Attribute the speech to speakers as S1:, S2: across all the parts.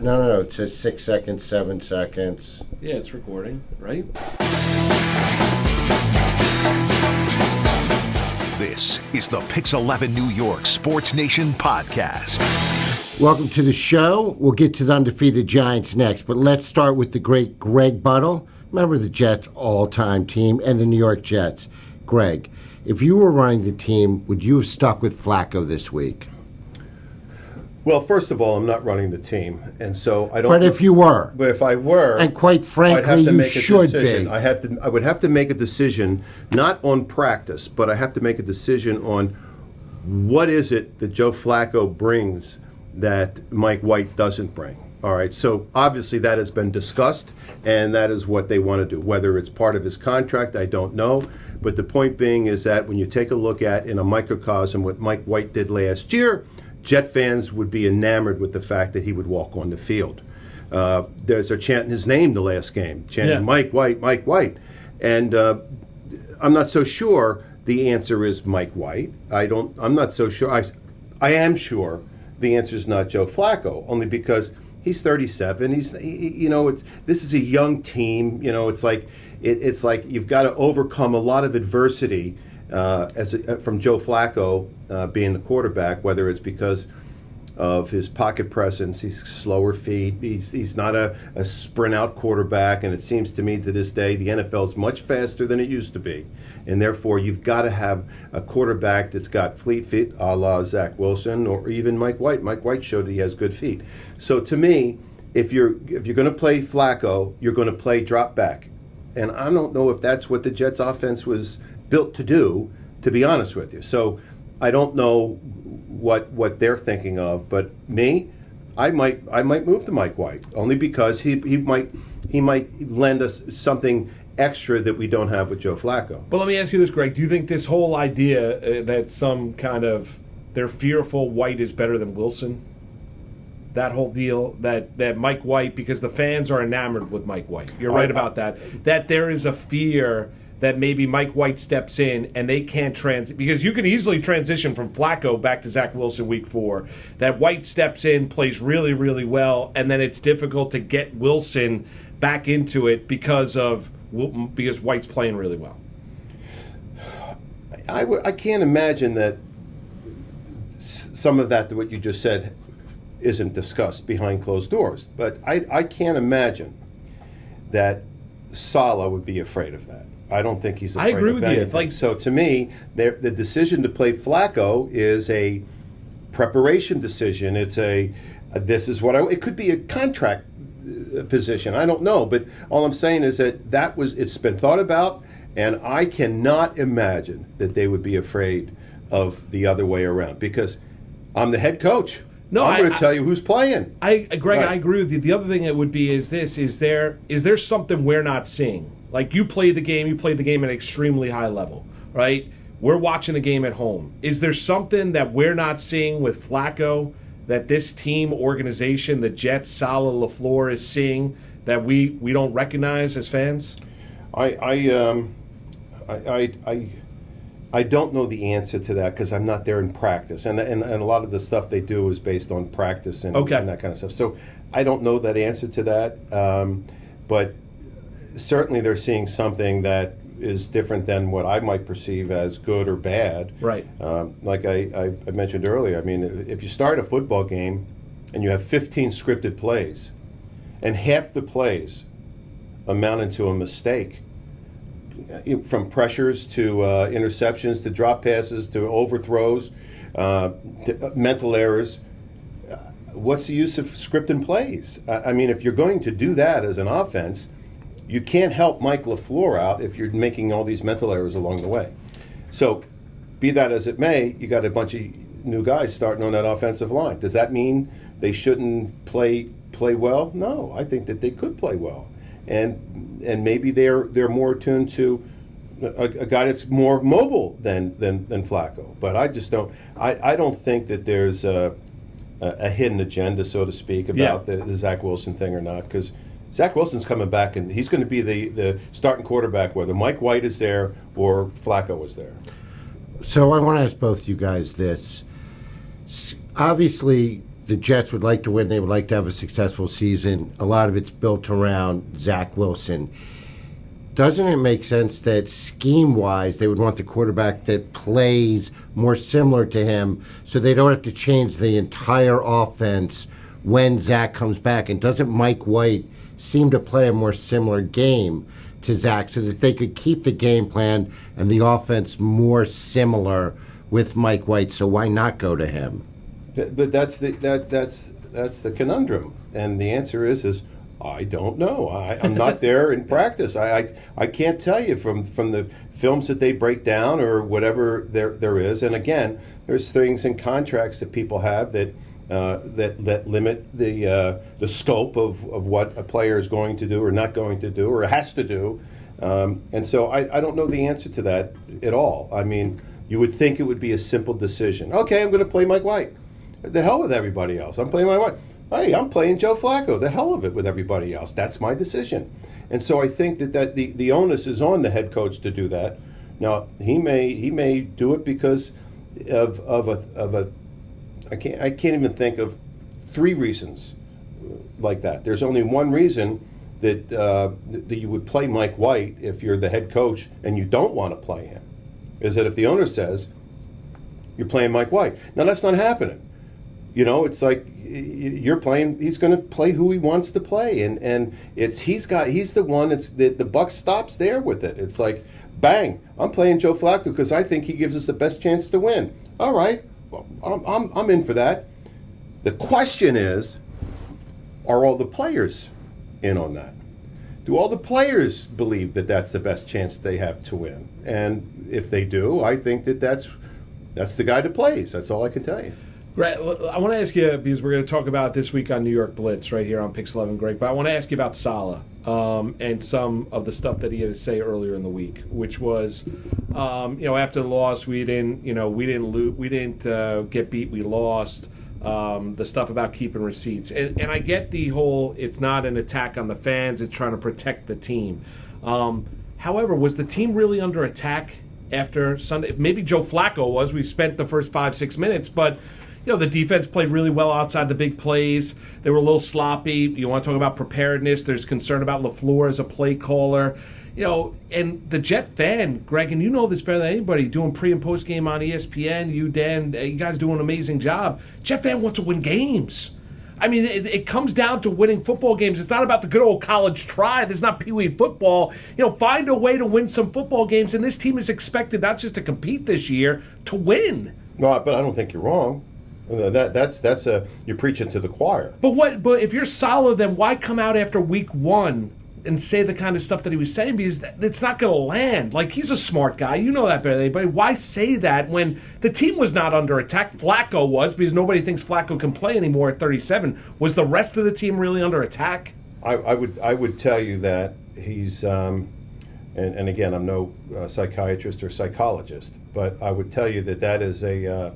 S1: No. It says 6 seconds, 7 seconds.
S2: Yeah, it's recording, right?
S3: This is the Pix 11 New York Sports Nation podcast.
S1: Welcome to the show. We'll get to the undefeated Giants next, but let's start with the great Greg Buttle. Remember the Jets' all-time team and the New York Jets. Greg, if you were running the team, would you have stuck with Flacco this week?
S4: Well, first of all, I'm not running the team, and so I don't.
S1: But if you were,
S4: but if I were,
S1: and quite frankly,
S4: I'd have to
S1: you
S4: make a
S1: should
S4: decision.
S1: be.
S4: I would have to make a decision, not on practice, but I have to make a decision on what is it that Joe Flacco brings that Mike White doesn't bring. All right, so obviously that has been discussed, and that is what they want to do. Whether it's part of his contract, I don't know. But the point being is that when you take a look at, in a microcosm, what Mike White did last year, Jet fans would be enamored with the fact that he would walk on the field. They're chanting his name the last game, chanting Mike White, Mike White. And I'm not so sure the answer is Mike White. I'm not so sure. I am sure the answer is not Joe Flacco, only because he's 37. This is a young team. It's like you've got to overcome a lot of adversity from Joe Flacco being the quarterback, whether it's because of his pocket presence, he's slower feet, he's not a sprint out quarterback, and it seems to me to this day the NFL is much faster than it used to be, and therefore you've got to have a quarterback that's got fleet feet, a la Zach Wilson or even Mike White. Mike White showed that he has good feet. So to me, if you're going to play Flacco, you're going to play drop back, and I don't know if that's what the Jets offense was built to do, to be honest with you. So I don't know what they're thinking of, but me, I might move to Mike White, only because he might lend us something extra that we don't have with Joe Flacco.
S2: But let me ask you this, Greg. Do you think this whole idea that some kind of they're fearful White is better than Wilson, that whole deal, that Mike White, because the fans are enamored with Mike White, you're right about that there is a fear that maybe Mike White steps in and they can't because you can easily transition from Flacco back to Zach Wilson week 4. That White steps in, plays really, really well, and then it's difficult to get Wilson back into it because White's playing really well.
S4: I can't imagine that some of that, what you just said, isn't discussed behind closed doors. But I can't imagine that Saleh would be afraid of that. I don't think he's afraid of anything.
S2: I agree with you.
S4: So to me, the decision to play Flacco is a preparation decision. It's it could be a contract position. I don't know, but all I'm saying is that it's been thought about, and I cannot imagine that they would be afraid of the other way around, because I'm the head coach. No, I'm going to tell you who's playing.
S2: Greg, right. I agree with you. The other thing it would be is this: is there something we're not seeing? Like, you played the game at an extremely high level, right? We're watching the game at home. Is there something that we're not seeing with Flacco that this team organization, the Jets, Saleh, LaFleur, is seeing that we don't recognize as fans?
S4: I don't know the answer to that, because I'm not there in practice, and a lot of the stuff they do is based on practice and that kind of stuff. So I don't know that answer to that, but certainly they're seeing something that is different than what I might perceive as good or bad.
S2: Right.
S4: Like I mentioned earlier, I mean, if you start a football game and you have 15 scripted plays, and half the plays amount into a mistake, from pressures to interceptions to drop passes to overthrows, to mental errors, what's the use of scripted plays? I mean, if you're going to do that as an offense, you can't help Mike LaFleur out if you're making all these mental errors along the way. So, be that as it may, you got a bunch of new guys starting on that offensive line. Does that mean they shouldn't play well? No, I think that they could play well, and maybe they're more attuned to a guy that's more mobile than Flacco. But I just don't. I don't think that there's a hidden agenda, so to speak, about the Zach Wilson thing or not, because Zach Wilson's coming back, and he's going to be the starting quarterback, whether Mike White is there or Flacco is there.
S1: So I want to ask both you guys this. Obviously, the Jets would like to win. They would like to have a successful season. A lot of it's built around Zach Wilson. Doesn't it make sense that scheme-wise they would want the quarterback that plays more similar to him so they don't have to change the entire offense when Zach comes back? And doesn't Mike White seem to play a more similar game to Zach so that they could keep the game plan and the offense more similar with Mike White? So why not go to him?
S4: But that's the conundrum, and the answer is I don't know. I'm not there in practice. I can't tell you from the films that they break down or whatever there is. And again, there's things in contracts that people have that limit the scope of what a player is going to do or not going to do or has to do. And so I don't know the answer to that at all. I mean, you would think it would be a simple decision. Okay, I'm going to play Mike White. The hell with everybody else. I'm playing Mike White. Hey, I'm playing Joe Flacco. The hell of it with everybody else. That's my decision. And so I think that the onus is on the head coach to do that. Now he may do it because of a I can't even think of 3 reasons like that. There's only one reason that you would play Mike White if you're the head coach and you don't want to play him, is that if the owner says you're playing Mike White. Now that's not happening. You know, it's like you're playing. He's going to play who he wants to play, and he's the one. It's the buck stops there with it. It's like, bang! I'm playing Joe Flacco because I think he gives us the best chance to win. All right, well, I'm in for that. The question is, are all the players in on that? Do all the players believe that that's the best chance they have to win? And if they do, I think that's the guy that plays. That's all I can tell you.
S2: Greg, I want to ask you, because we're going to talk about this week on New York Blitz right here on Pix 11, Greg, but I want to ask you about Saleh and some of the stuff that he had to say earlier in the week, which was, after the loss, we didn't get beat, we lost. The stuff about keeping receipts, and I get the whole. It's not an attack on the fans; it's trying to protect the team. However, was the team really under attack after Sunday? Maybe Joe Flacco was. We spent the first 5-6 minutes, but. The defense played really well outside the big plays. They were a little sloppy. You want to talk about preparedness. There's concern about LaFleur as a play caller. And the Jet fan, Greg, and you know this better than anybody, doing pre- and post-game on ESPN, you, Dan, you guys do an amazing job. Jet fan wants to win games. I mean, it comes down to winning football games. It's not about the good old college try. There's not Pee Wee football. Find a way to win some football games, and this team is expected not just to compete this year, to win.
S4: No, but I don't think you're wrong. That's you're preaching to the choir.
S2: But if you're solid, then why come out after week 1 and say the kind of stuff that he was saying? Because it's not going to land. Like, he's a smart guy. You know that better than anybody. Why say that when the team was not under attack? Flacco was, because nobody thinks Flacco can play anymore at 37. Was the rest of the team really under attack? I would tell you that he's and again, I'm no psychiatrist or psychologist, but I would tell you that is a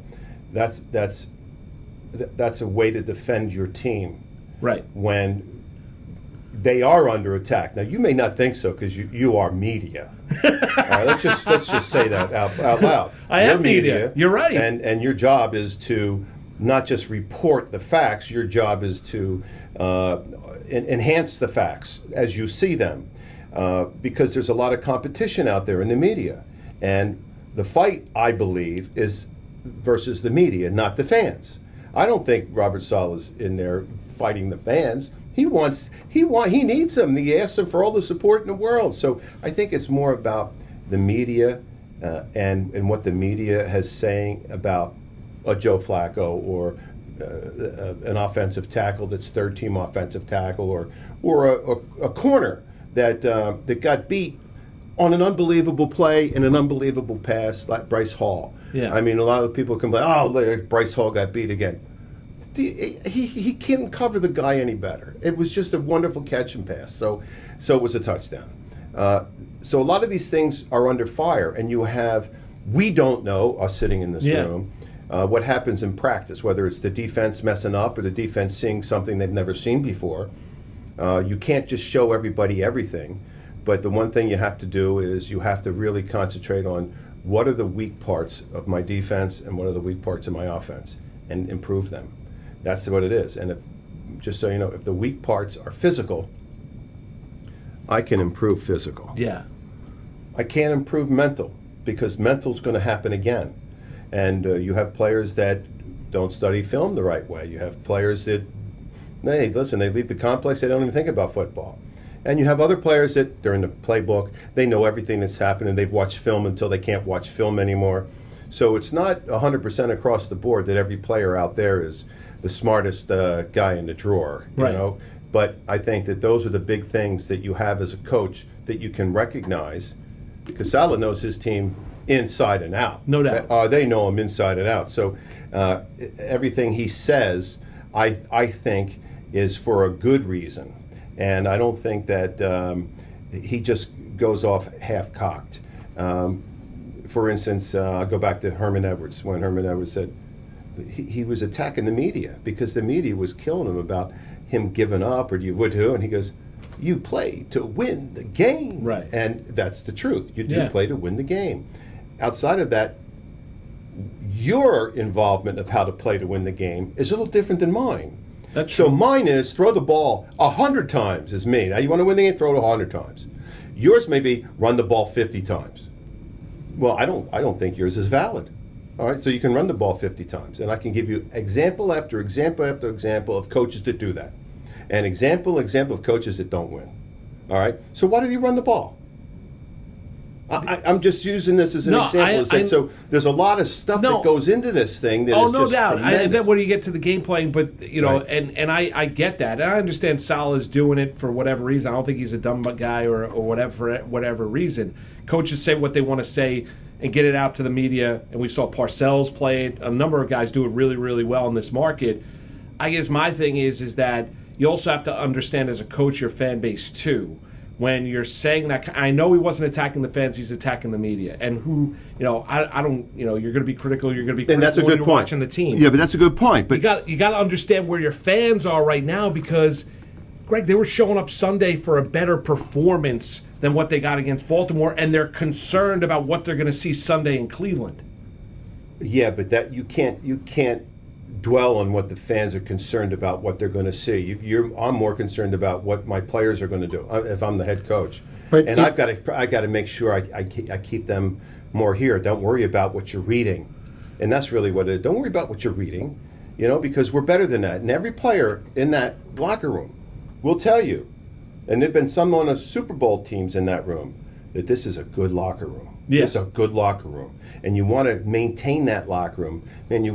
S2: that's a way to defend your team, right?
S4: When they are under attack. Now, you may not think so because you are media. Let's just say that out loud.
S2: I am media. You're right.
S4: And your job is to not just report the facts. Your job is to enhance the facts as you see them, because there's a lot of competition out there in the media, and the fight, I believe, is versus the media, not the fans. I don't think Robert Saleh's in there fighting the fans. He needs them. He asks them for all the support in the world. So I think it's more about the media and what the media has saying about a Joe Flacco or an offensive tackle that's third-team offensive tackle or a corner that got beat on an unbelievable play and an unbelievable pass like Bryce Hall.
S2: Yeah.
S4: I mean, a lot of people complain, Bryce Hall got beat again. He couldn't cover the guy any better. It was just a wonderful catch and pass. So it was a touchdown. So a lot of these things are under fire, and we don't know, us sitting in this room, what happens in practice, whether it's the defense messing up or the defense seeing something they've never seen before. You can't just show everybody everything. But the one thing you have to do is you have to really concentrate on what are the weak parts of my defense and what are the weak parts of my offense and improve them. That's what it is. And just so you know, if the weak parts are physical, I can improve physical.
S2: Yeah.
S4: I can't improve mental because mental's going to happen again. And you have players that don't study film the right way. You have players that, hey, listen, they leave the complex, they don't even think about football. And you have other players that, during the playbook, they know everything that's happening. They've watched film until they can't watch film anymore. So it's not 100% across the board that every player out there is the smartest guy in the drawer, you know. But I think that those are the big things that you have as a coach that you can recognize, because Saleh knows his team inside and out.
S2: No doubt.
S4: They know him inside and out. So everything he says, I think, is for a good reason. And I don't think that he just goes off half-cocked. For instance, I'll go back to Herman Edwards, when Herman Edwards said he was attacking the media because the media was killing him about him giving up, or you would who, and he goes, you play to win the game.
S2: Right.
S4: And that's the truth. You do play to win the game. Outside of that, your involvement of how to play to win the game is a little different than mine.
S2: That's
S4: so
S2: true.
S4: Mine is throw the ball 100 times is me. Now you want to win the game, throw it 100 times. Yours may be run the ball 50 times. Well, I don't think yours is valid. All right, so you can run the ball 50 times, and I can give you example after example after example of coaches that do that, and example of coaches that don't win. All right, so why do you run the ball? I'm just using this as an example. So there's a lot of stuff that goes into this thing. That is
S2: no
S4: just
S2: doubt.
S4: tremendous.
S2: Then when you get to the game playing, but you know,
S4: Right.
S2: and I get that, and I understand Saleh's doing it for whatever reason. I don't think he's a dumb guy or whatever reason. Coaches say what they want to say and get it out to the media, and we saw Parcells play it. A number of guys do it really, really well in this market. I guess my thing is that you also have to understand as a coach your fan base too. When you're saying that, I know he wasn't attacking the fans; he's attacking the media. And who, you know, I don't, you know, you're going to be critical. You're going to be critical
S4: And that's a
S2: when
S4: good
S2: you're
S4: point.
S2: watching the team.
S4: Yeah, but that's a good point. But
S2: You got to understand where your fans are right now, because, Greg, they were showing up Sunday for a better performance than what they got against Baltimore, and they're concerned about what they're going to see Sunday in Cleveland.
S4: yeah, but that you can't dwell on what the fans are concerned about, what they're going to see. I'm more concerned about what my players are going to do if I'm the head coach.
S1: But
S4: and I got to make sure I keep them more here. Don't worry about what you're reading, and that's really what it is. Don't worry about what you're reading, you know, because we're better than that. And every player in that locker room will tell you, and there've been some on the Super Bowl teams in that room, that this is a good locker room.
S2: Yeah.
S4: This is a good locker room, and you want to maintain that locker room. And you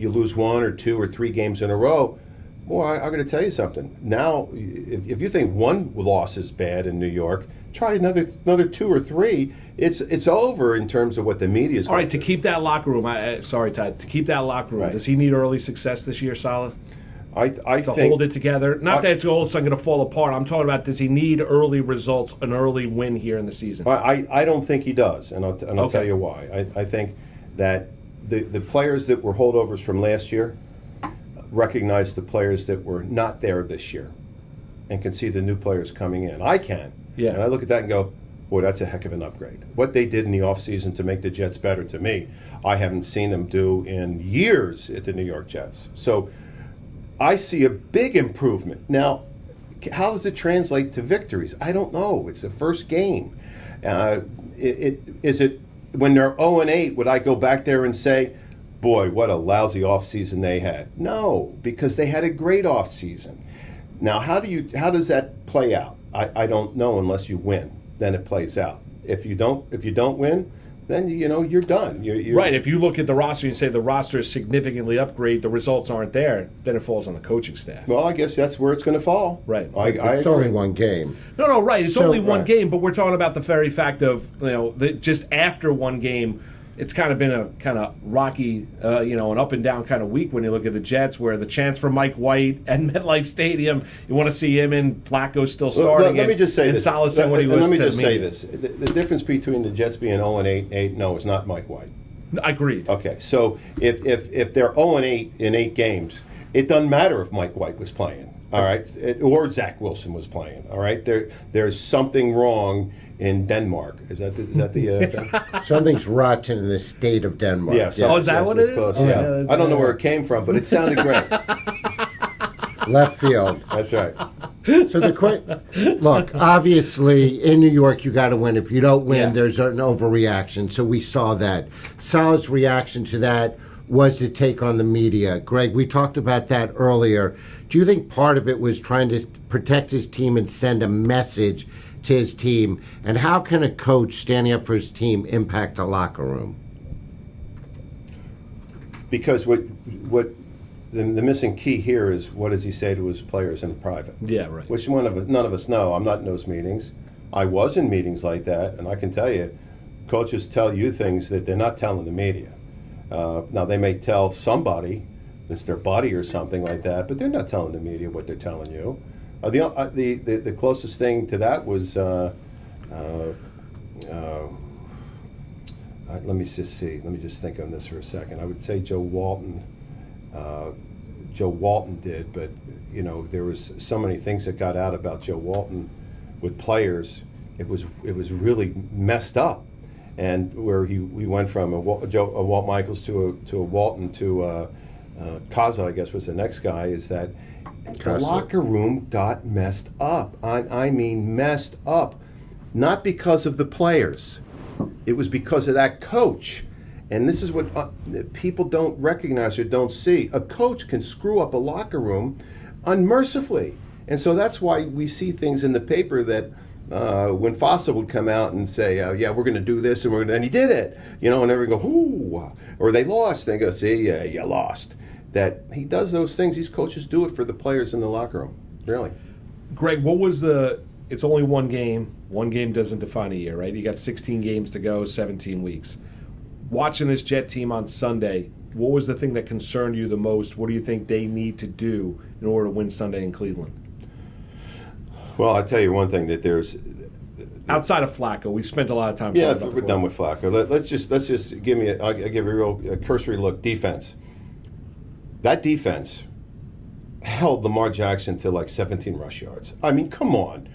S4: lose 1 or 2 or 3 games in a row. Boy, I'm going to tell you something. Now, if you think one loss is bad in New York, try another 2 or 3. It's over in terms of what the media is.
S2: All right, to keep that locker room, sorry, Todd, to keep that locker room,
S4: Right.
S2: does he need early success this year, Saleh?
S4: I
S2: To
S4: think
S2: hold it together? Not that it's all of a sudden going to fall apart. I'm talking about, does he need early results, an early win here in the season?
S4: I don't think he does, and I'll
S2: Okay.
S4: tell you why. I think that the players that were holdovers from last year recognize the players that were not there this year and can see the new players coming in. I can.
S2: Yeah.
S4: And I look at that and go, boy, that's a heck of an upgrade. What they did in the offseason to make the Jets better, to me, I haven't seen them do in years at the New York Jets. So I see a big improvement. Now, how does it translate to victories? I don't know. It's the first game. Is it when they're 0-8, would I go back there and say, boy, what a lousy offseason they had? No, because they had a great offseason. Now, how does that play out? I don't know unless you win. Then it plays out. If you don't win, then you're done. You're
S2: Right. If you look at the roster and say the roster is significantly upgraded, the results aren't there, then it falls on the coaching staff.
S4: Well, I guess that's where it's going to fall.
S2: Right.
S4: I
S1: It's
S4: agree.
S1: only one game.
S2: No, right. It's
S1: So,
S2: only one
S1: right.
S2: game, but we're talking about the very fact of, just after one game, it's kind of been a kind of rocky, an up and down kind of week when you look at the Jets, where the chance for Mike White and MetLife Stadium, you want to see him in, Flacco's still starting.
S4: Let me just say
S2: and
S4: this.
S2: Saleh said what he was
S4: Let me
S2: to
S4: just
S2: me.
S4: say this. The difference between the Jets being 0-8, no, it's not Mike White.
S2: Agreed.
S4: Okay, so if they're 0-8 in 8 games, it doesn't matter if Mike White was playing, all right, or Zach Wilson was playing, all right. There's something wrong in Denmark. Is that the thing?
S1: Something's rotten in the state of Denmark.
S4: Yes.
S2: Oh, is that what it is?
S4: Close,
S1: Oh,
S4: yeah.
S1: yeah.
S4: I don't know where it came from, but it sounded great.
S1: Left field.
S4: That's right.
S1: So look, obviously in New York you got to win. If you don't win,
S2: Yeah.
S1: there's an overreaction. So we saw that. Sal's reaction to that was to take on the media. Greg, we talked about that earlier. Do you think part of it was trying to protect his team and send a message to his team? And how can a coach standing up for his team impact the locker room?
S4: Because what the missing key here is, what does he say to his players in private?
S2: Yeah, right.
S4: Which none of us know. I'm not in those meetings. I was in meetings like that, and I can tell you, coaches tell you things that they're not telling the media. Now they may tell somebody, it's their buddy or something like that, but they're not telling the media what they're telling you. The closest thing to that was let me just see. Let me just think on this for a second. I would say Joe Walton. Joe Walton did, but you know there was so many things that got out about Joe Walton with players. It was really messed up, and where we went from a Walt Michaels to a Walton to Kaza, I guess was the next guy. Is that the locker room got messed up? I mean messed up, not because of the players. It was because of that coach. And this is what people don't recognize or don't see. A coach can screw up a locker room unmercifully. And so that's why we see things in the paper that when Fossil would come out and say, yeah, we're going to do this, and he did it. You know, and everyone go, ooh. Or they lost. And they go, see, yeah, you lost. That he does those things. These coaches do it for the players in the locker room. Really.
S2: Greg, it's only one game. One game doesn't define a year, right? You got 16 games to go, 17 weeks. Watching this Jet team on Sunday, what was the thing that concerned you the most? What do you think they need to do in order to win Sunday in Cleveland?
S4: Well, I'll tell you one thing, that there's...
S2: Outside of Flacco, we've spent a lot of time
S4: Yeah,
S2: talking about
S4: we're done with Flacco. Let's just give me I'll give a real cursory look. Defense. That defense held Lamar Jackson to like 17 rush yards. I mean, come on.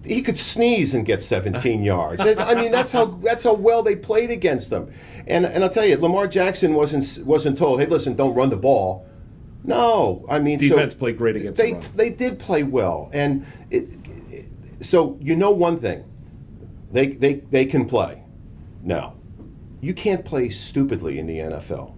S4: He could sneeze and get 17 yards. I mean, that's how well they played against them. And I'll tell you, Lamar Jackson wasn't told, hey, listen, don't run the ball. No, I mean,
S2: defense played great against the run.
S4: They did play well, and so you know one thing, they can play. Now, you can't play stupidly in the NFL,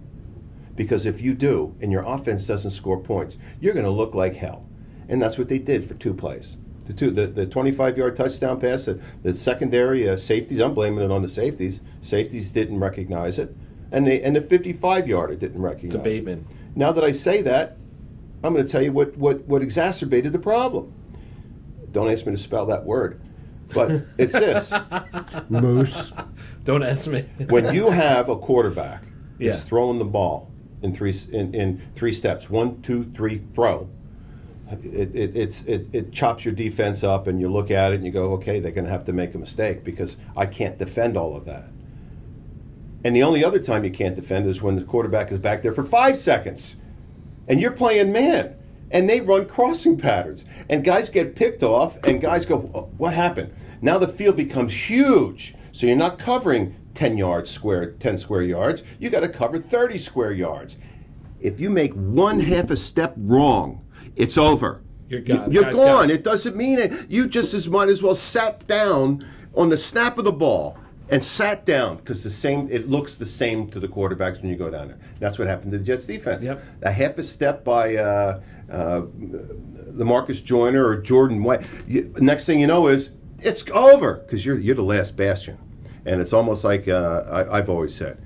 S4: because if you do and your offense doesn't score points, you're going to look like hell, and that's what they did for 2 plays. The 25-yard touchdown pass, the secondary safeties. I'm blaming it on the safeties. Safeties didn't recognize it, and the 55-yarder didn't recognize it.
S2: Bateman.
S4: Now that I say that, I'm going to tell you what exacerbated the problem. Don't ask me to spell that word, but it's this:
S1: Moose.
S2: Don't ask me.
S4: when you have a quarterback that's
S2: Yeah.
S4: throwing the ball in three steps, 1, 2, 3, throw. It chops your defense up, and you look at it and you go, okay, they're going to have to make a mistake because I can't defend all of that. And the only other time you can't defend is when the quarterback is back there for 5 seconds, and you're playing man, and they run crossing patterns, and guys get picked off, and guys go, oh, what happened? Now the field becomes huge, so you're not covering 10 square yards. You got to cover 30 square yards. If you make one half a step wrong, it's over.
S2: You're gone.
S4: You're gone. It doesn't mean it. You just might as well sat down on the snap of the ball and sat down, because it looks the same to the quarterbacks when you go down there. That's what happened to the Jets defense.
S2: Yep.
S4: A half a step by LaMarcus Joyner or Jordan White. Next thing you know is it's over, because you're the last bastion, and it's almost like I've always said.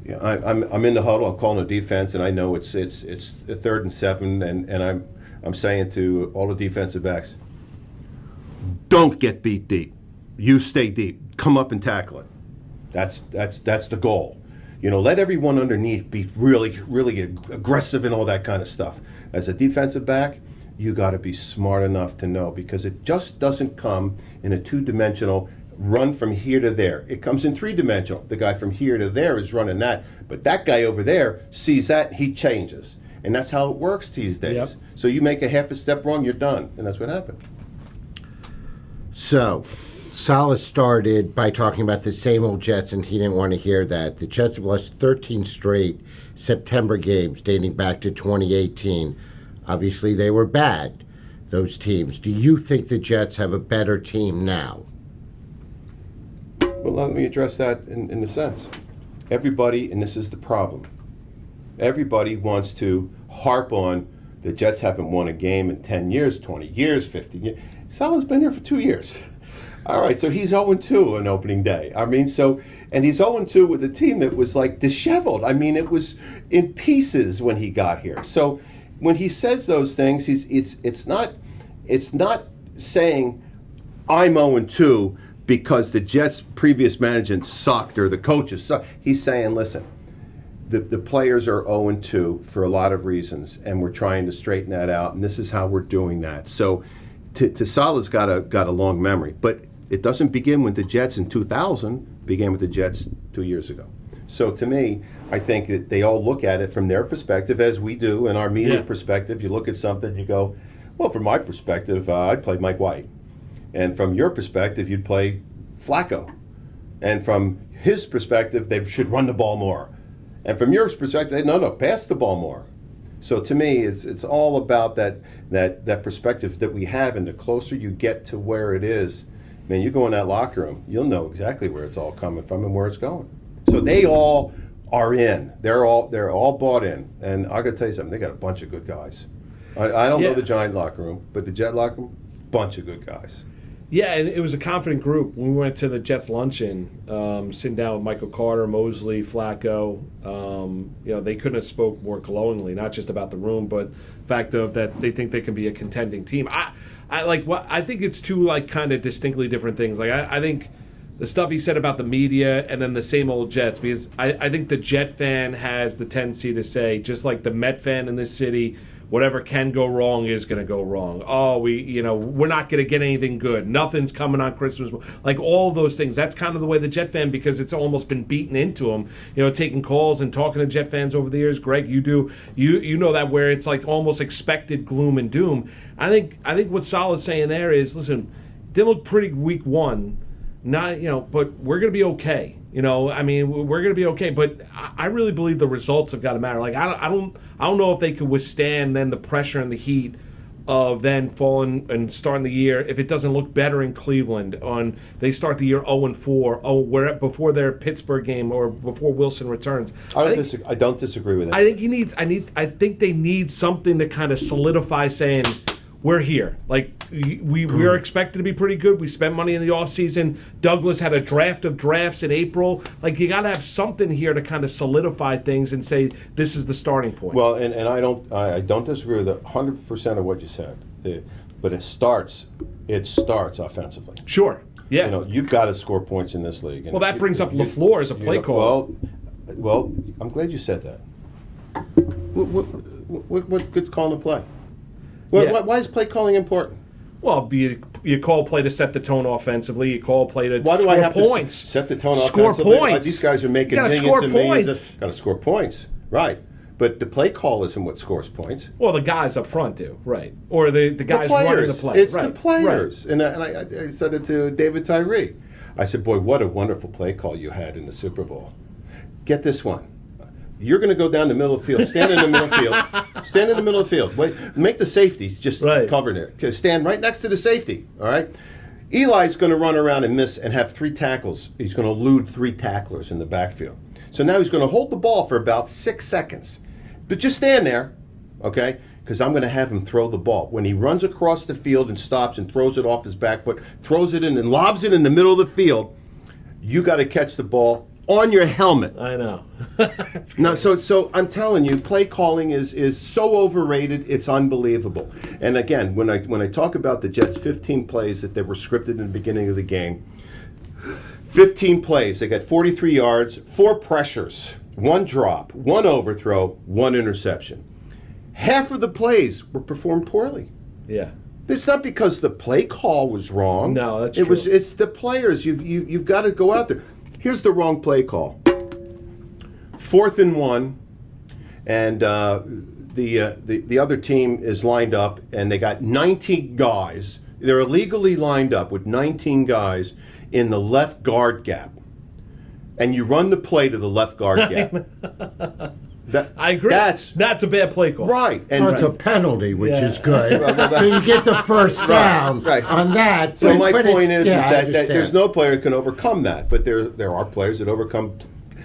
S4: Yeah, I'm in the huddle. I'm calling the defense, and I know it's a 3rd and 7, and I'm saying to all the defensive backs, don't get beat deep. You stay deep. Come up and tackle it. That's the goal. You know, let everyone underneath be really, really aggressive and all that kind of stuff. As a defensive back, you got to be smart enough to know, because it just doesn't come in a 2-dimensional run from here to there. It comes in 3-dimensional. The guy from here to there is running that, but that guy over there sees that, he changes. And that's how it works these days.
S2: Yep.
S4: So you make a half a step wrong, you're done. And that's what happened.
S1: So, Salah started by talking about the same old Jets, and he didn't want to hear that. The Jets have lost 13 straight September games dating back to 2018. Obviously, they were bad, those teams. Do you think the Jets have a better team now?
S4: Well, let me address that in a sense. Everybody, and this is the problem, everybody wants to harp on the Jets haven't won a game in 10 years, 20 years, 15 years. Salah's been here for 2 years. All right, so he's 0-2 on opening day. I mean, and he's 0-2 with a team that was like disheveled. I mean, it was in pieces when he got here. So when he says those things, it's not saying I'm 0-2 because the Jets' previous management sucked or the coaches sucked. He's saying, listen, the players are 0-2 for a lot of reasons, and we're trying to straighten that out, and this is how we're doing that. So Salah's got a long memory, but it doesn't begin with the Jets in 2000, began with the Jets 2 years ago. So to me, I think that they all look at it from their perspective, as we do, in our media perspective. You look at something, you go, well, from my perspective, I'd play Mike White. And from your perspective, you'd play Flacco. And from his perspective, they should run the ball more. And from your perspective, no, pass the ball more. So to me, it's all about that perspective that we have, and the closer you get to where it is, man, you go in that locker room, you'll know exactly where it's all coming from and where it's going. So they all are in. They're all bought in. And I got to tell you something, they got a bunch of good guys. I don't know the Giant locker room, but the Jet locker room, bunch of good guys.
S2: Yeah, and it was a confident group. When we went to the Jets luncheon, sitting down with Michael Carter, Mosley, Flacco, they couldn't have spoke more glowingly, not just about the room, but the fact of that they think they can be a contending team. I think it's two kind of distinctly different things. I think the stuff he said about the media and then the same old Jets, because I think the Jet fan has the tendency to say, just like the Met fan in this city, whatever can go wrong is going to go wrong. Oh, we're not going to get anything good. Nothing's coming on Christmas. Like all of those things. That's kind of the way the Jet fan, because it's almost been beaten into them. Taking calls and talking to Jet fans over the years. Greg, you do. You know that, where it's like almost expected gloom and doom. I think what Salah's saying there is, listen, they look pretty week one. Not but we're going to be okay. We're going to be okay. But I really believe the results have got to matter. I don't know if they could withstand then the pressure and the heat of then falling and starting the year if it doesn't look better in Cleveland. They start the year 0-4. Before their Pittsburgh game or before Wilson returns.
S4: I don't disagree with that.
S2: I think they need something to kind of solidify saying, we're here. We're expected to be pretty good. We spent money in the offseason. Douglas had a draft of drafts in April. You got to have something here to kind of solidify things and say this is the starting point.
S4: Well, and I don't disagree with 100% of what you said. But it starts offensively.
S2: Sure. Yeah.
S4: You've got to score points in this league.
S2: Well, that brings up LaFleur as a play caller.
S4: Well, I'm glad you said that. What good's calling a play? Why is play calling important?
S2: Well, you call play to set the tone offensively. You call play to
S4: Why do
S2: score
S4: I have
S2: points.
S4: To set the tone
S2: score
S4: offensively?
S2: Points.
S4: These guys are making millions and millions. Got to score points, right? But the play call isn't what scores points.
S2: Well, the guys up front do, right? Or the guys running the play.
S4: It's
S2: right.
S4: the players.
S2: Right.
S4: And I said it to David Tyree. I said, boy, what a wonderful play call you had in the Super Bowl. Get this one. You're going to go down the middle of the field. Stand in the middle of the field. Stand in the middle of the field. Wait, make the safety just cover there. Stand right next to the safety, all right? Eli's going to run around and miss and have 3 tackles. He's going to elude 3 tacklers in the backfield. So now he's going to hold the ball for about 6 seconds. But just stand there, okay? Because I'm going to have him throw the ball. When he runs across the field and stops and throws it off his back foot, throws it in and lobs it in the middle of the field, you got to catch the ball on your helmet.
S2: I know.
S4: No, so I'm telling you, play calling is so overrated, it's unbelievable. And again, when I talk about the Jets' 15 plays that they were scripted in the beginning of the game, 15 plays, they got 43 yards, 4 pressures, 1 drop, 1 overthrow, 1 interception. Half of the plays were performed poorly.
S2: Yeah.
S4: It's not because the play call was wrong.
S2: No, that's true.
S4: It's the players. You've got to go out there. Here's the wrong play call. 4th and 1, and the other team is lined up, and they got 19 guys. They're illegally lined up with 19 guys in the left guard gap. And you run the play to the left guard gap.
S2: I agree. That's a bad play call.
S4: Right. And
S1: It's a penalty, which
S2: Yeah.
S1: is good. So you get the first down
S4: right.
S1: on that.
S4: So
S1: but-
S4: my
S1: but
S4: point
S1: it's-
S4: is
S1: yeah, I
S4: that
S1: understand.
S4: there's no player that can overcome that, but there are players that overcome.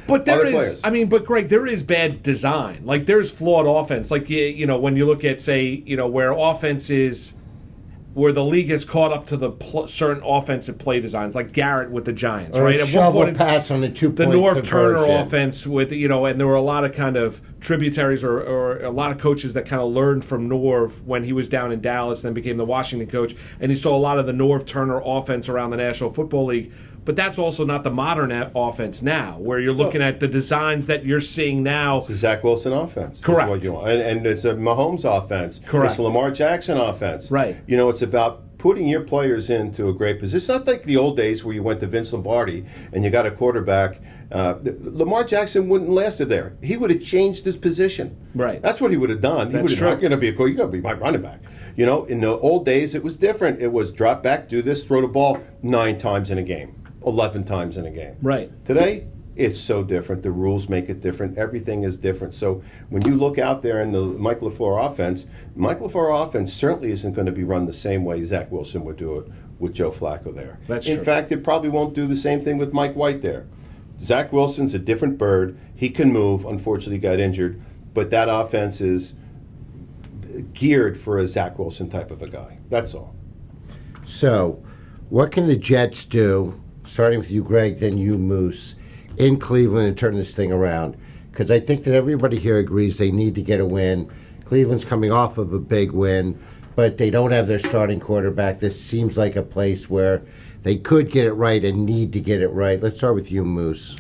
S2: But there
S4: Other
S2: is,
S4: players.
S2: I mean, but Greg, there is bad design. Like there's flawed offense. Like you know, when you look at say, you know, where offense is, where the league has caught up to the certain offensive play designs, like Garrett with the Giants,
S1: Or
S2: right?
S1: a
S2: At one
S1: shovel
S2: point,
S1: pass on the 2-point
S2: the North Turner
S1: conversion.
S2: offense with, you know, and there were a lot of kind of tributaries or a lot of coaches that kind of learned from Norv when he was down in Dallas, then became the Washington coach, and you saw a lot of the Norv Turner offense around the National Football League. But that's also not the modern offense now, where you're looking at the designs that you're seeing now.
S4: It's a Zach Wilson offense. That's
S2: Correct.
S4: what you want. And it's a Mahomes offense.
S2: Correct.
S4: It's a Lamar Jackson offense.
S2: Right.
S4: You know, it's about putting your players into a great position. It's not like the old days where you went to Vince Lombardi and you got a quarterback. Lamar Jackson wouldn't have lasted there. He would have changed his position.
S2: Right.
S4: That's what he would have done. He
S2: That's
S4: would have
S2: true.
S4: not going to be a quarterback. You're going to be my running back. You know, in the old days, it was different. It was drop back, do this, throw the ball 9 times in a game, 11 times in a game.
S2: Right.
S4: Today, it's so different. The rules make it different. Everything is different. So when you look out there in the Mike LaFleur offense certainly isn't going to be run the same way Zach Wilson would do it with Joe Flacco there.
S2: That's
S4: in
S2: true.
S4: fact, it probably won't do the same thing with Mike White there. Zach Wilson's a different bird. He can move. Unfortunately, got injured. But that offense is geared for a Zach Wilson type of a guy. That's all.
S1: So, what can the Jets do, starting with you, Greg, then you, Moose, in Cleveland and turn this thing around? Because I think that everybody here agrees they need to get a win. Cleveland's coming off of a big win, but they don't have their starting quarterback. This seems like a place where they could get it right and need to get it right. Let's start with you, Moose.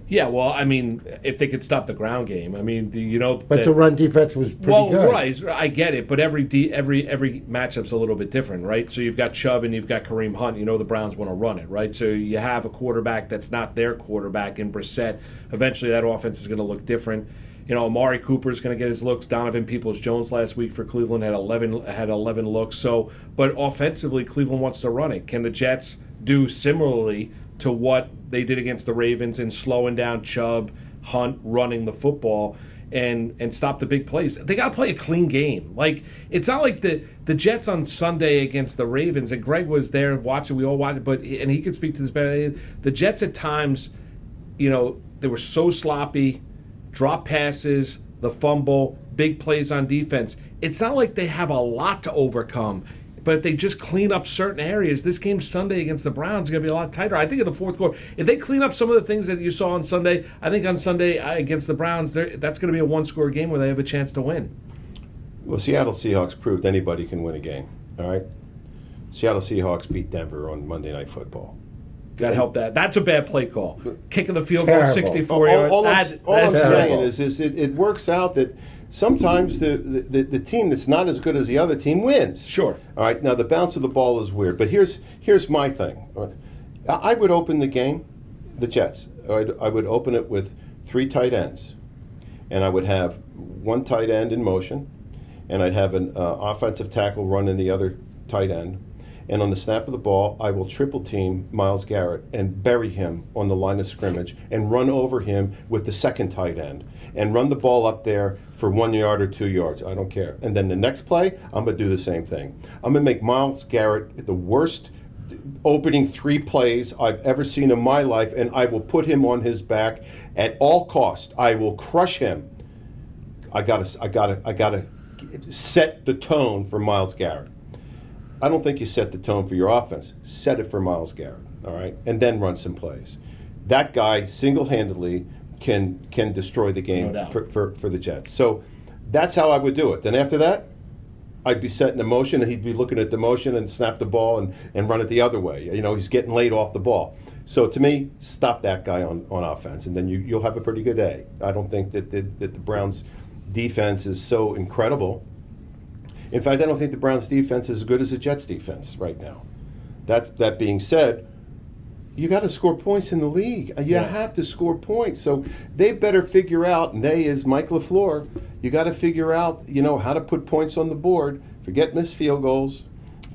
S2: Yeah, well, I mean, if they could stop the ground game, I mean, you know.
S1: But the run defense was pretty
S2: well,
S1: good.
S2: right, I get it, but every matchup's a little bit different, right? So you've got Chubb and you've got Kareem Hunt. You know the Browns want to run it, right? So you have a quarterback that's not their quarterback in Brissett. Eventually, that offense is going to look different. You know, Amari Cooper is going to get his looks. Donovan Peoples-Jones last week for Cleveland had 11 looks. So, but offensively, Cleveland wants to run it. Can the Jets do similarly to what they did against the Ravens in slowing down Chubb, Hunt, running the football, and stop the big plays? They got to play a clean game. Like, it's not like the Jets on Sunday against the Ravens, and Greg was there watching, we all watched it, and he could speak to this better. The Jets at times, you know, they were so sloppy, drop passes, the fumble, big plays on defense. It's not like they have a lot to overcome. But if they just clean up certain areas, this game Sunday against the Browns is going to be a lot tighter. I think in the fourth quarter, if they clean up some of the things that you saw on Sunday, I think on Sunday against the Browns, that's going to be a one-score game where they have a chance to win.
S4: Well, Seattle Seahawks proved anybody can win a game, all right? Seattle Seahawks beat Denver on Monday Night Football.
S2: Got to help that. That's a bad play call. Kicking the field goal
S1: Terrible.
S2: 64 yards.
S4: All I'm
S2: That's
S4: saying
S2: terrible.
S4: is it works out that sometimes the team that's not as good as the other team wins.
S2: Sure.
S4: All right. Now the bounce of the ball is weird, but here's my thing. I would open the game, the Jets. I would open it with 3 tight ends, and I would have 1 tight end in motion, and I'd have an offensive tackle running the other tight end. And on the snap of the ball, I will triple team Myles Garrett and bury him on the line of scrimmage and run over him with the second tight end and run the ball up there for 1 yard or 2 yards. I don't care. And then the next play, I'm going to do the same thing. I'm going to make Myles Garrett the worst opening 3 plays I've ever seen in my life, and I will put him on his back at all cost. I will crush him. I gotta set the tone for Myles Garrett. I don't think you set the tone for your offense. Set it for Myles Garrett, all right? And then run some plays. That guy single-handedly can destroy the game
S2: No doubt.
S4: for the Jets. So that's how I would do it. Then after that, I'd be setting the motion, and he'd be looking at the motion and snap the ball and run it the other way. You know, he's getting laid off the ball. So to me, stop that guy on offense, and then you'll have a pretty good day. I don't think that the Browns' defense is so incredible. In fact, I don't think the Browns' defense is as good as the Jets' defense right now. That being said, you got to score points in the league. You have to score points. So they better figure out, and they is Mike LaFleur, you got to figure out, you know, how to put points on the board. Forget missed field goals.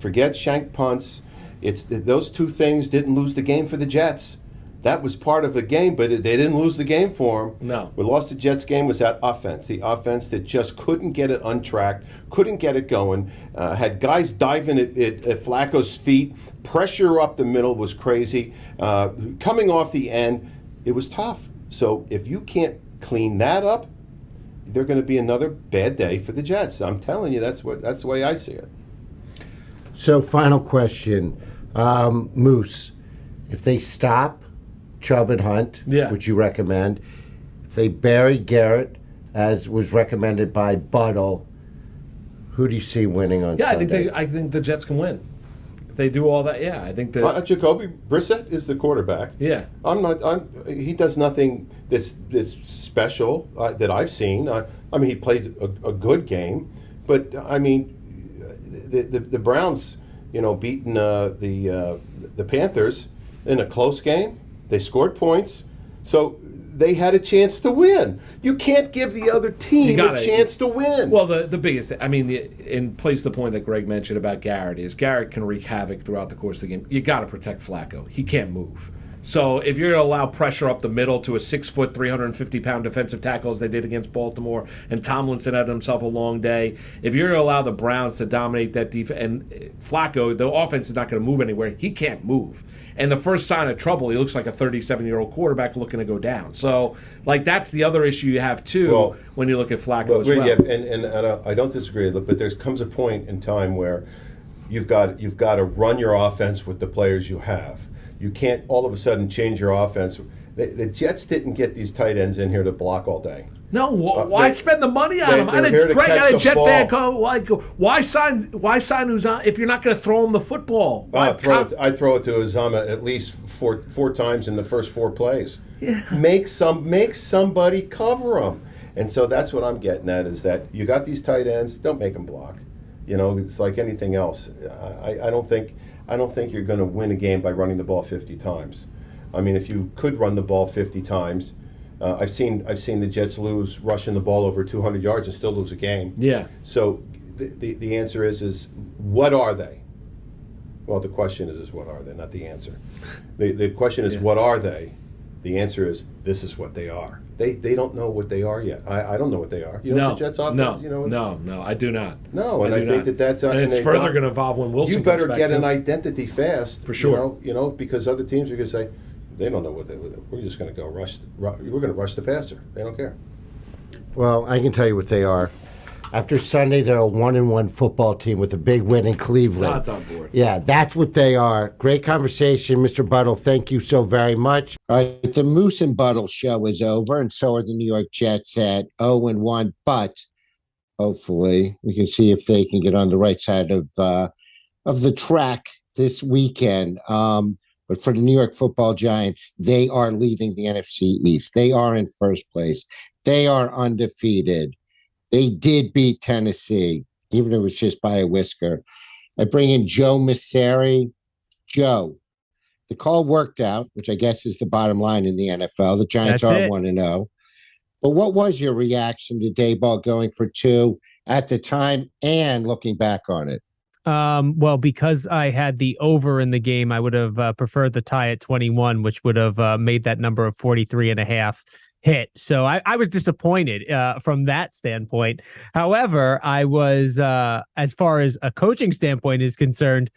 S4: Forget shanked punts. Those 2 things didn't lose the game for the Jets. That was part of the game, but they didn't lose the game for him.
S2: No.
S4: We lost the Jets game was that offense. The offense that just couldn't get it untracked, couldn't get it going, had guys diving at Flacco's feet. Pressure up the middle was crazy. Coming off the end, it was tough. So if you can't clean that up, they're going to be another bad day for the Jets. I'm telling you, that's the way I see it.
S1: So, final question. Moose, if they stop Chubb and Hunt, which you recommend, if they bury Garrett, as was recommended by Buttle, who do you see winning on Sunday?
S2: I think the Jets can win. If they do all that, I think that
S4: Jacoby Brissett is the quarterback.
S2: Yeah.
S4: He does nothing that's special that I've seen. I mean, he played a good game, but I mean, the Browns, beating the Panthers in a close game. They scored points, so they had a chance to win. You can't give the other team a chance to win.
S2: Well, the biggest, in place the point that Greg mentioned about Garrett is Garrett can wreak havoc throughout the course of the game. You got to protect Flacco. He can't move. So if you're going to allow pressure up the middle to a 6-foot, 350-pound defensive tackle as they did against Baltimore, and Tomlinson had himself a long day, if you're going to allow the Browns to dominate that defense, and Flacco, the offense is not going to move anywhere. He can't move. And the first sign of trouble, he looks like a 37-year-old quarterback looking to go down. So, that's the other issue you have, too, when you look at Flacco as well.
S4: Yeah, and I don't disagree, but there comes a point in time where you've got to run your offense with the players you have. You can't all of a sudden change your offense. The Jets didn't get these tight ends in here to block all day.
S2: No, why spend the money on them? I got a Jet fan call. Why sign Uzama if you're not going to throw him the football?
S4: I throw it to Uzama at least four times in the first 4 plays.
S2: Yeah.
S4: Make somebody cover them. And so that's what I'm getting at is that you got these tight ends. Don't make them block. It's like anything else. I don't think you're going to win a game by running the ball 50 times. I mean, if you could run the ball 50 times, I've seen the Jets lose rushing the ball over 200 yards and still lose a game.
S2: Yeah.
S4: So the answer is what are they? Well, the question is what are they, not the answer. The question is what are they? The answer is this is what they are. They don't know what they are yet. I don't know what they are. You know what the Jets offense?
S2: No, I do not.
S4: No, and I think that's
S2: and it's further going to evolve when Wilson.
S4: You better
S2: comes back
S4: get
S2: too.
S4: an identity fast,
S2: for sure.
S4: Because other teams are going to say they don't know what we're just going to go rush. We're going to rush the passer. They don't care.
S1: Well, I can tell you what they are. After Sunday, they're a 1-1 football team with a big win in Cleveland.
S2: Odds on board.
S1: Yeah, that's what they are. Great conversation, Mr. Buttle. Thank you so very much. All right, the Moose and Buttle show is over, and so are the New York Jets at 0-1. But hopefully, we can see if they can get on the right side of the track this weekend. But for the New York Football Giants, they are leading the NFC East. They are in first place. They are undefeated. They did beat Tennessee, even if it was just by a whisker. I bring in Joe Messeri. Joe, the call worked out, which I guess is the bottom line in the NFL. The Giants are 1-0. But what was your reaction to Daboll going for 2 at the time and looking back on it?
S5: Well, because I had the over in the game, I would have preferred the tie at 21, which would have made that number of 43.5 hit. So I was disappointed from that standpoint. However, I was, as far as a coaching standpoint is concerned,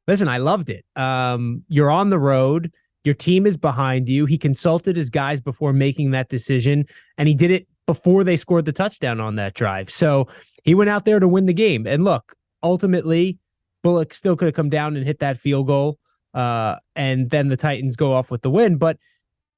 S5: listen, I loved it. You're on the road. Your team is behind you. He consulted his guys before making that decision, and he did it before they scored the touchdown on that drive. So he went out there to win the game. And look, ultimately, Bullock still could have come down and hit that field goal, and then the Titans go off with the win. But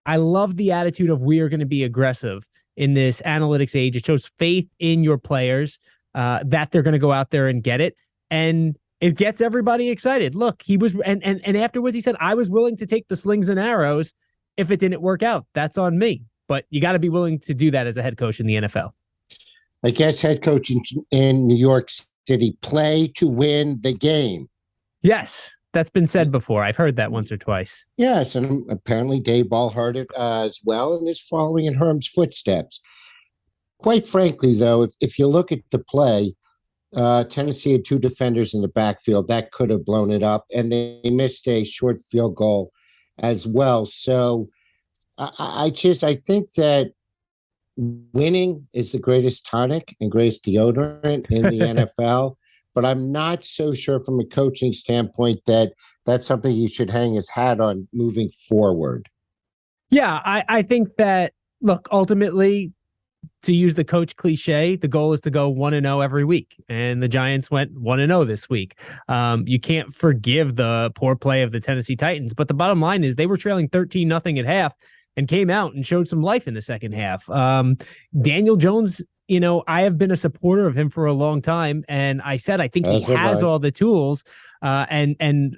S5: I love the attitude of we are going to be aggressive in this analytics age. It shows faith in your players that they're going to go out there and get it. And it gets everybody excited. Look, he was, and afterwards he said, I was willing to take the slings and arrows if it didn't work out. That's on me. But you got to be willing to do that as a head coach in the NFL.
S1: I guess head coach in New York City, play to win the game.
S5: Yes. That's been said before. I've heard that once or twice.
S1: Yes, and apparently Daboll heard it as well and is following in Herm's footsteps. Quite frankly, though, if you look at the play, Tennessee had 2 defenders in the backfield. That could have blown it up, and they missed a short field goal as well. So I think that winning is the greatest tonic and greatest deodorant in the NFL. But I'm not so sure from a coaching standpoint that that's something you should hang his hat on moving forward.
S5: Yeah, I think that, look, ultimately, to use the coach cliche, the goal is to go 1-0 every week. And the Giants went 1-0 this week. You can't forgive the poor play of the Tennessee Titans, but the bottom line is they were trailing 13-0 at half and came out and showed some life in the second half. Daniel Jones, I have been a supporter of him for a long time, and I said I think he has all the tools. And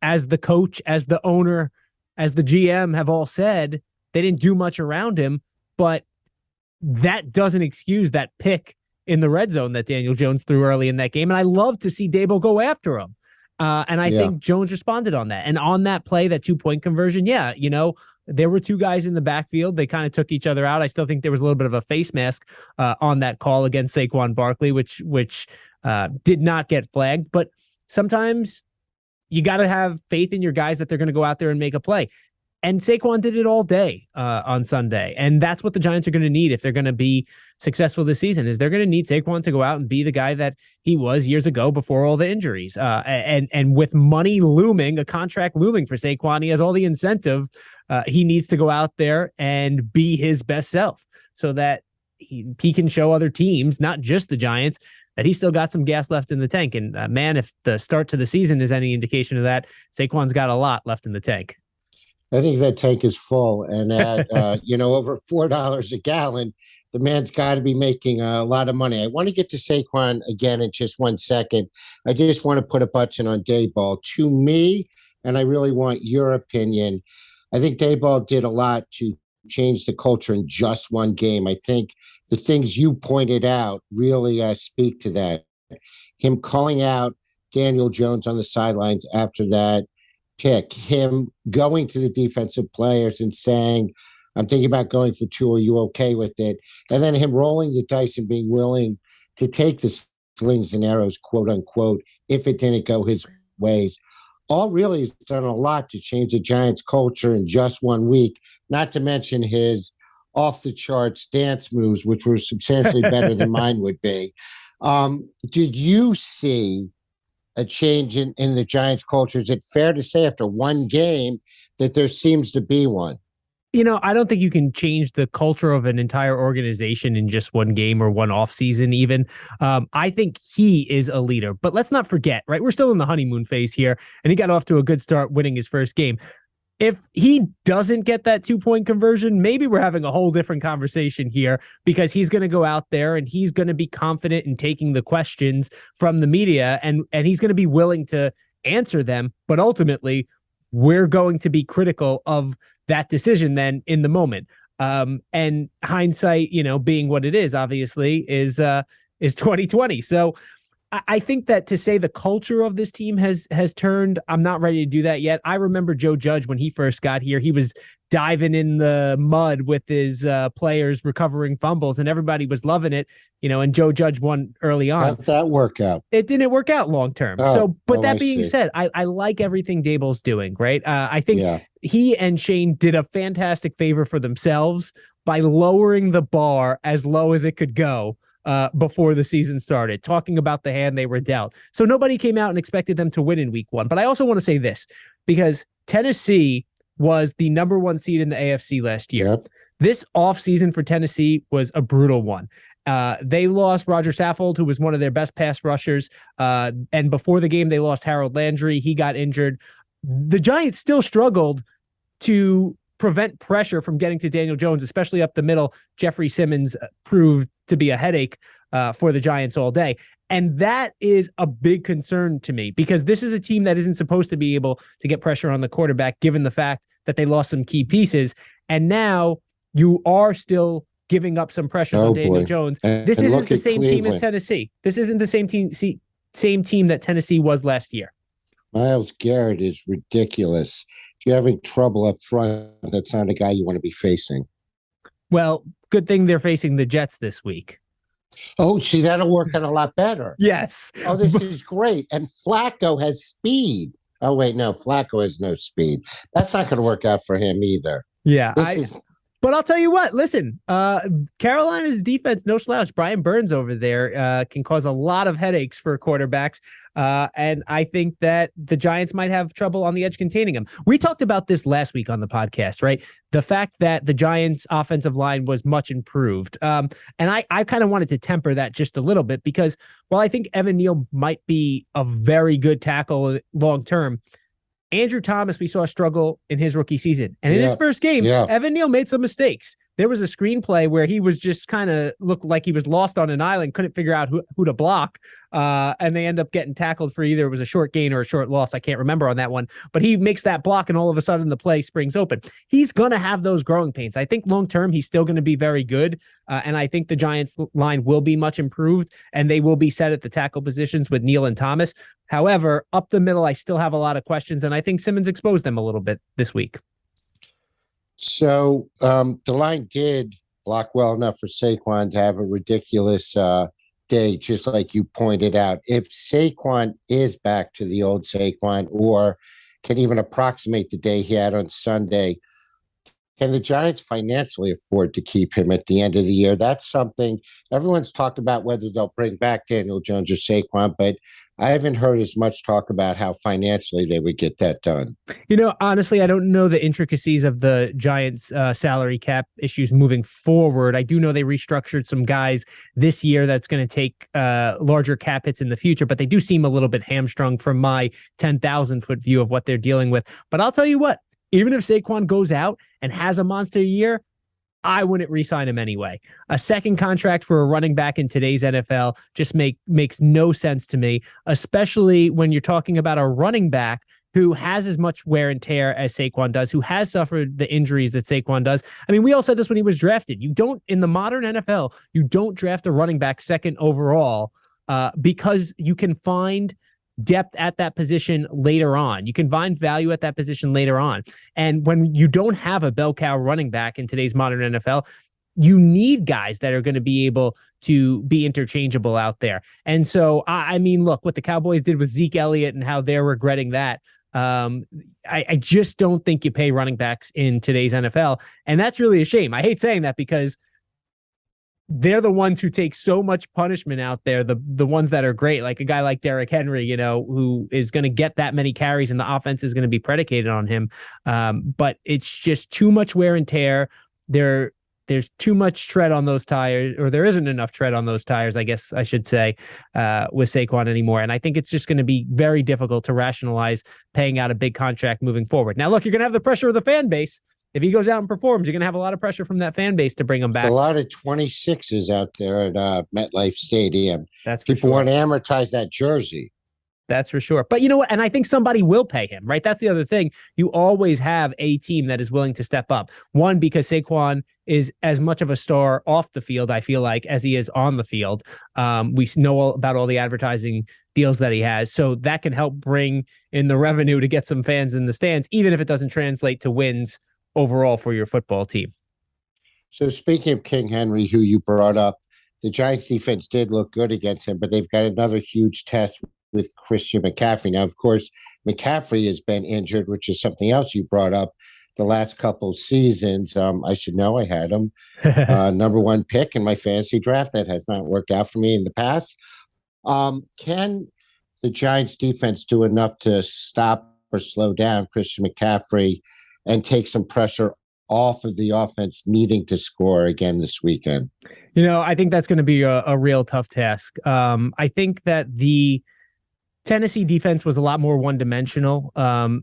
S5: as the coach, as the owner, as the GM have all said, they didn't do much around him, but that doesn't excuse that pick in the red zone that Daniel Jones threw early in that game. And I love to see Dable go after him. And I think Jones responded on that. And on that play, that 2-point conversion, there were two guys in the backfield. They kind of took each other out. I still think there was a little bit of a face mask on that call against Saquon Barkley, which did not get flagged. But sometimes you got to have faith in your guys that they're going to go out there and make a play. And Saquon did it all day on Sunday. And that's what the Giants are going to need if they're going to be successful this season, is they're going to need Saquon to go out and be the guy that he was years ago before all the injuries. And with money looming, a contract looming for Saquon, he has all the incentive. He needs to go out there and be his best self so that he can show other teams, not just the Giants, that he's still got some gas left in the tank. And man, if the start to the season is any indication of that, Saquon's got a lot left in the tank.
S1: I think that tank is full, and at over $4 a gallon, the man's got to be making a lot of money. I want to get to Saquon again in just 1 second. I just want to put a button on Daboll. To me, and I really want your opinion, I think Daboll did a lot to change the culture in just one game. I think the things you pointed out really speak to that. Him calling out Daniel Jones on the sidelines after that pick, him going to the defensive players and saying, I'm thinking about going for two. Are you okay with it? And then him rolling the dice and being willing to take the slings and arrows, quote unquote, if it didn't go his ways. All really has done a lot to change the Giants culture in just 1 week, not to mention his off the charts dance moves, which were substantially better than mine would be. Did you see a change in the Giants culture? Is it fair to say after one game that there seems to be one?
S5: I don't think you can change the culture of an entire organization in just one game or one off season even. I think he is a leader, but let's not forget, right? We're still in the honeymoon phase here, and he got off to a good start winning his first game. If he doesn't get that 2-point conversion, maybe we're having a whole different conversation here, because he's going to go out there and he's going to be confident in taking the questions from the media, and he's going to be willing to answer them. But ultimately, we're going to be critical of that decision then in the moment. And hindsight, being what it is, obviously is 2020. So I think that to say the culture of this team has turned, I'm not ready to do that yet. I remember Joe Judge when he first got here. He was diving in the mud with his players recovering fumbles, and everybody was loving it. And Joe Judge won early on.
S1: How'd that work out?
S5: It didn't work out long term. But that being said, I like everything Daboll's doing, right? I think he and Shane did a fantastic favor for themselves by lowering the bar as low as it could go before the season started, talking about the hand they were dealt. So nobody came out and expected them to win in week one. But I also want to say this, because Tennessee was the number 1 seed in the AFC last year. Yep. This offseason for Tennessee was a brutal one. They lost Roger Saffold, who was one of their best pass rushers. And before the game, they lost Harold Landry. He got injured. The Giants still struggled to prevent pressure from getting to Daniel Jones, especially up the middle. Jeffrey Simmons proved to be a headache for the Giants all day. And that is a big concern to me, because this is a team that isn't supposed to be able to get pressure on the quarterback, given the fact that they lost some key pieces. And now you are still giving up some pressure on Daniel Jones. This isn't the same team as Tennessee. This isn't the same team that Tennessee was last year.
S1: Myles Garrett is ridiculous. If you're having trouble up front, that's not a guy you want to be facing.
S5: Well, good thing they're facing the Jets this week.
S1: Oh, see, that'll work out a lot better.
S5: Yes.
S1: Oh, this is great. And Flacco has speed. Oh, wait, no, Flacco has no speed. That's not going to work out for him either.
S5: Yeah,
S1: This is
S5: but I'll tell you what, listen, Carolina's defense, no slouch. Brian Burns over there can cause a lot of headaches for quarterbacks. And I think that the Giants might have trouble on the edge containing him. We talked about this last week on the podcast, right? The fact that the Giants' offensive line was much improved. And I kind of wanted to temper that just a little bit because while I think Evan Neal might be a very good tackle long term, Andrew Thomas, we saw struggle in his rookie season. And in his first game, Evan Neal made some mistakes. There was a screenplay where he was just kind of looked like he was lost on an island, couldn't figure out who to block. And they end up getting tackled for either it was a short gain or a short loss. I can't remember on that one. But he makes that block and all of a sudden the play springs open. He's going to have those growing pains. I think long term, he's still going to be very good. And I think the Giants line will be much improved and they will be set at the tackle positions with Neal and Thomas. However, up the middle, I still have a lot of questions. And I think Simmons exposed them a little bit this week.
S1: So the line did block well enough for Saquon to have a ridiculous day, just like you pointed out. If Saquon is back to the old Saquon or can even approximate the day he had on Sunday, can the Giants financially afford to keep him at the end of the year? That's something everyone's talked about, whether they'll bring back Daniel Jones or Saquon, but I haven't heard as much talk about how financially they would get that done.
S5: You know, honestly, I don't know the intricacies of the Giants' salary cap issues moving forward. I do know they restructured some guys this year that's going to take larger cap hits in the future, but they do seem a little bit hamstrung from my 10,000-foot view of what they're dealing with. But I'll tell you what, even if Saquon goes out and has a monster year, I wouldn't re-sign him anyway. A second contract for a running back in today's NFL just makes no sense to me, especially when you're talking about a running back who has as much wear and tear as Saquon does, who has suffered the injuries that Saquon does. I mean, we all said this when he was drafted. You don't, in the modern NFL, you don't draft a running back second overall because you can find depth at that position later on. You can find value at that position later on. And when you don't have a bell cow running back in today's modern NFL, you need guys that are going to be able to be interchangeable out there. And so, I mean, look, what the Cowboys did with Zeke Elliott and how they're regretting that. I just don't think you pay running backs in today's NFL. And that's really a shame. I hate saying that because they're the ones who take so much punishment out there, the ones that are great, like a guy like Derrick Henry, you know, who is going to get that many carries and the offense is going to be predicated on him. But it's just too much wear and tear. There's too much tread on those tires, or there isn't enough tread on those tires, I guess I should say, with Saquon anymore. And I think it's just going to be very difficult to rationalize paying out a big contract moving forward. Now, look, you're going to have the pressure of the fan base. If he goes out and performs, you're going to have a lot of pressure from that fan base to bring him back.
S1: A lot of 26s out there at MetLife Stadium.
S5: That's for
S1: People
S5: sure.
S1: want to amortize that jersey.
S5: That's for sure. But you know what? And I think somebody will pay him, right? That's the other thing. You always have a team that is willing to step up. One, because Saquon is as much of a star off the field, I feel like, as he is on the field. We know about all the advertising deals that he has. So that can help bring in the revenue to get some fans in the stands, even if it doesn't translate to wins overall for your football team.
S1: So speaking of King Henry, who you brought up, the Giants defense did look good against him, but they've got another huge test with Christian McCaffrey. Now, of course, McCaffrey has been injured, which is something else you brought up the last couple seasons. I should know I had him number one pick in my fantasy draft. That has not worked out for me in the past. Can the Giants defense do enough to stop or slow down Christian McCaffrey and take some pressure off of the offense needing to score again this weekend?
S5: You know, I think that's going to be a real tough task. I think that the Tennessee defense was a lot more one-dimensional.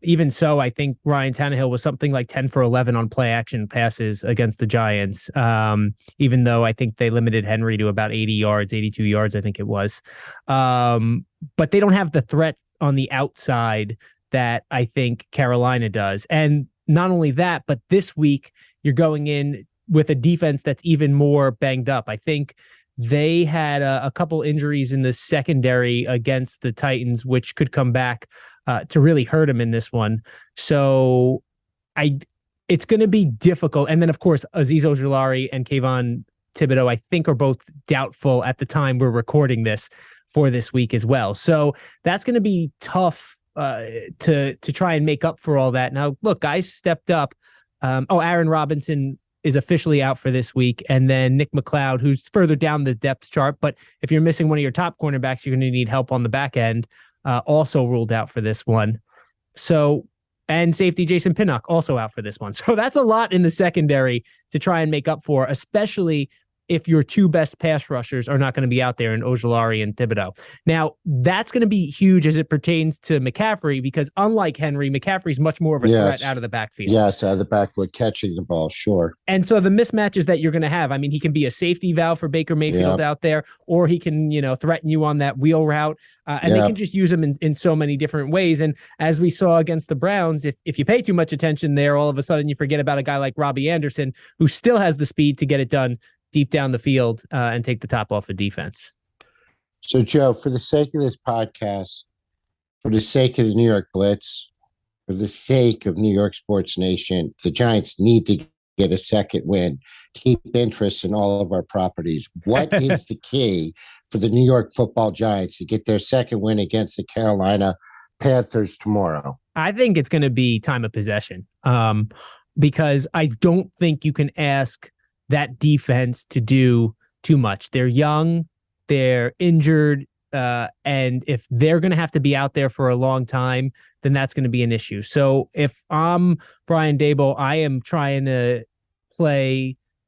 S5: Even so, I think Ryan Tannehill was something like 10 for 11 on play-action passes against the Giants, even though I think they limited Henry to about 80 yards, 82 yards, I think it was. But they don't have the threat on the outside that I think Carolina does. And not only that, but this week you're going in with a defense that's even more banged up. I think they had a couple injuries in the secondary against the Titans, which could come back to really hurt them in this one. So it's going to be difficult. And then, of course, Azeez Ojulari and Kayvon Thibodeau, I think, are both doubtful at the time we're recording this for this week as well. So that's going to be tough to try and make up for all that. Now, look, guys stepped up Aaron Robinson is officially out for this week. And then Nick McLeod, who's further down the depth chart. But if you're missing one of your top cornerbacks, you're going to need help on the back end. Also ruled out for this one. So, and safety Jason Pinnock also out for this one. So that's a lot in the secondary to try and make up for, especially if your two best pass rushers are not going to be out there in Ojulari and Thibodeau. Now, that's going to be huge as it pertains to McCaffrey, because unlike Henry, McCaffrey's much more of a threat out of the backfield.
S1: Yes, out of the backfield, catching the ball, sure.
S5: And so the mismatches that you're going to have, I mean, he can be a safety valve for Baker Mayfield out there, or he can, threaten you on that wheel route. And they can just use him in so many different ways. And as we saw against the Browns, if you pay too much attention there, all of a sudden you forget about a guy like Robbie Anderson, who still has the speed to get it done deep down the field and take the top off of defense.
S1: So, Joe, for the sake of this podcast, for the sake of the New York Blitz, for the sake of New York Sports Nation, the Giants need to get a second win, keep interest in all of our properties. What is the key for the New York Football Giants to get their second win against the Carolina Panthers tomorrow?
S5: I think it's going to be time of possession, because I don't think you can ask that defense to do too much. They're young, they're injured, and if they're going to have to be out there for a long time, then that's going to be an issue. So if I'm Brian Daboll, I am trying to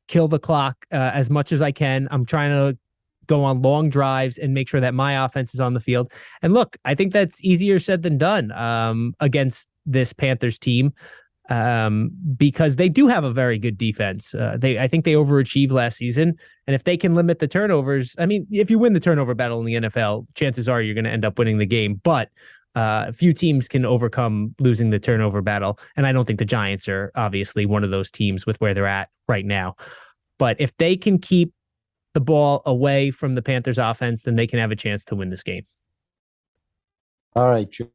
S5: kill the clock as much as I can. I'm trying to go on long drives and make sure that my offense is on the field. And look, I think that's easier said than done against this Panthers team. Because they do have a very good defense. I think they overachieved last season. And if they can limit the turnovers, I mean, if you win the turnover battle in the NFL, chances are you're going to end up winning the game. But few teams can overcome losing the turnover battle. And I don't think the Giants are obviously one of those teams with where they're at right now. But if they can keep the ball away from the Panthers offense, then they can have a chance to win this game.
S1: All right, Joe,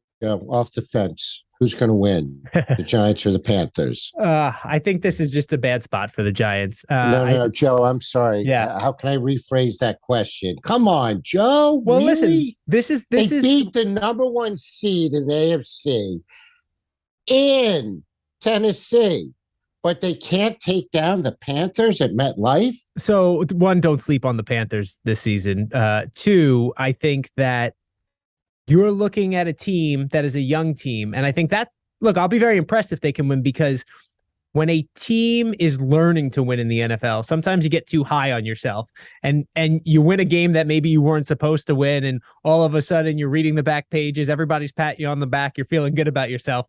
S1: off the fence. Who's going to win, the Giants or the Panthers?
S5: I think this is just a bad spot for the Giants.
S1: No, Joe, I'm sorry.
S5: Yeah.
S1: How can I rephrase that question? Come on, Joe.
S5: Well,
S1: really?
S5: listen, this is
S1: They beat the number one seed in the AFC in Tennessee, but they can't take down the Panthers at MetLife?
S5: So, one, don't sleep on the Panthers this season. Two, I think that you're looking at a team that is a young team. And I think I'll be very impressed if they can win, because when a team is learning to win in the NFL, sometimes you get too high on yourself and you win a game that maybe you weren't supposed to win. And all of a sudden you're reading the back pages. Everybody's patting you on the back. You're feeling good about yourself.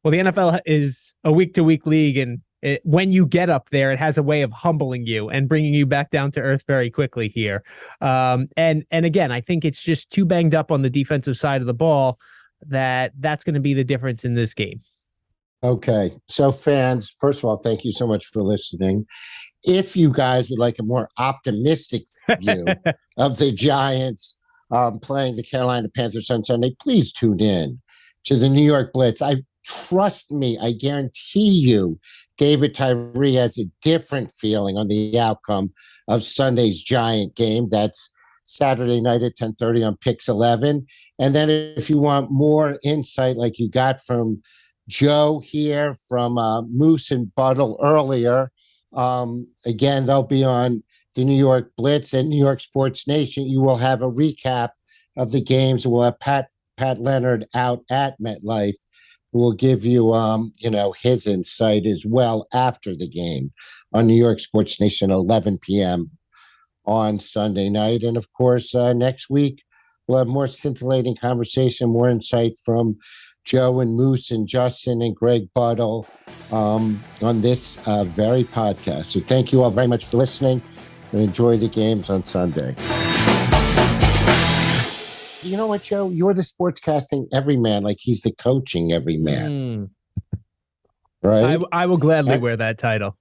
S5: Well, the NFL is a week-to-week league, and when you get up there, it has a way of humbling you and bringing you back down to earth very quickly here. And again, I think it's just too banged up on the defensive side of the ball that's going to be the difference in this game.
S1: Okay. So fans, first of all, thank you so much for listening. If you guys would like a more optimistic view of the Giants playing the Carolina Panthers on Sunday, please tune in to the New York Blitz. Trust me, I guarantee you, David Tyree has a different feeling on the outcome of Sunday's Giant game. That's Saturday night at 10:30 on Pix 11. And then if you want more insight like you got from Joe here, from Moose and Buttle earlier, again, they'll be on the New York Blitz and New York Sports Nation. You will have a recap of the games. We'll have Pat Leonard out at MetLife, who will give you, his insight as well after the game on New York Sports Nation at 11 p.m. on Sunday night. And, of course, next week, we'll have more scintillating conversation, more insight from Joe and Moose and Justin and Greg Buttle on this very podcast. So thank you all very much for listening, and enjoy the games on Sunday. You know what, Joe? You're the sportscasting everyman, like he's the coaching everyman. Right?
S5: I will gladly wear that title.